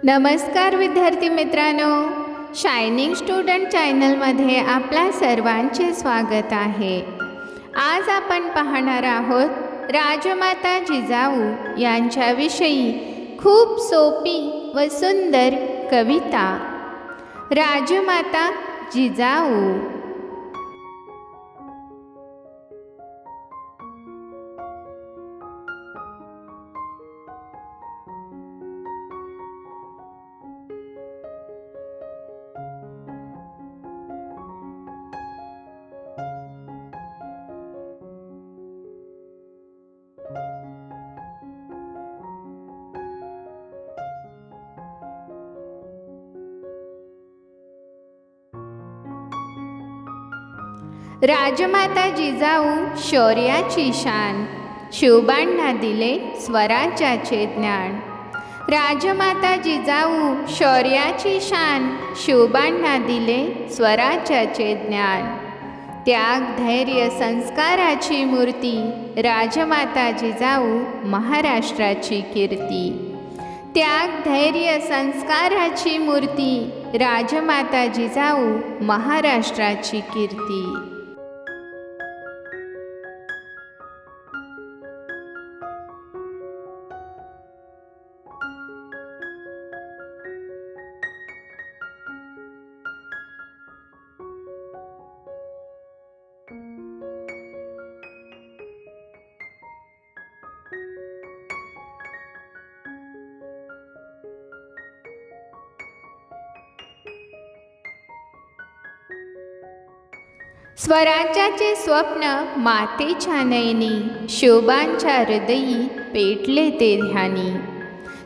नमस्कार विद्यार्थी मित्रांनो, शायनिंग स्टुडंट चॅनलमध्ये आपल्या सर्वांचे स्वागत आहे। आज आपण पाहणार आहोत राजमाता जिजाऊ यांच्याविषयी खूप सोपी व सुंदर कविता। राजमाता जिजाऊ। राजमाता जिजाऊ शौर्याची शान, शिवबांना दिले स्वराज्याचे ज्ञान। राजमाता जिजाऊ शौर्याची शान, शिवबांना दिले स्वराज्याचे ज्ञान। त्याग धैर्य संस्काराची मूर्ती, राजमाता जिजाऊ महाराष्ट्राची कीर्ती। त्याग धैर्य संस्काराची मूर्ती, राजमाता जिजाऊ महाराष्ट्राची कीर्ती। स्वराज्याचे स्वप्न मातेच्या नयनी, शिवबांच्या हृदयी पेटले ते ध्यानी।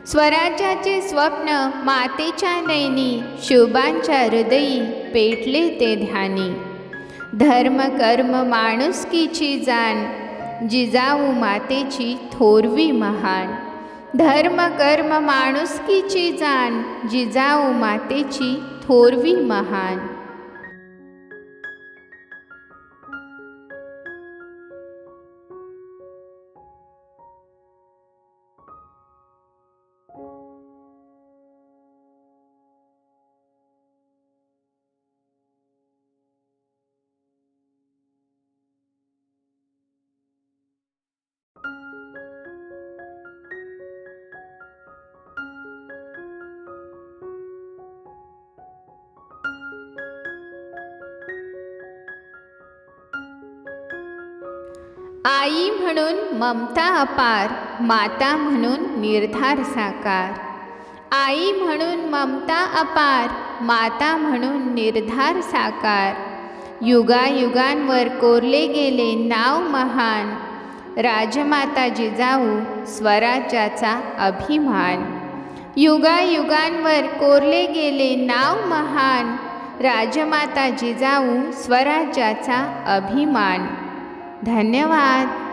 स्वराज्याचे स्वप्न मातेच्या नयनी, शिवबांच्या हृदयी पेटले ते ध्यानी। धर्म कर्म माणुसकीची जाण, जिजाऊ मातेची थोरवी महान। धर्म कर्म माणुसकीची जाण, जिजाऊ मातेची थोरवी महान। आई म्हणून ममता अपार, माता म्हणून निर्धार साकार। आई म्हणून ममता अपार, माता म्हणून निर्धार साकार। युगायुगांवर कोरले गेले नाव महान, राजमाता जिजाऊ स्वराज्याचा अभिमान। युगायुगांवर कोरले गेले नाव महान, राजमाता जिजाऊ स्वराज्याचा अभिमान। धन्यवाद।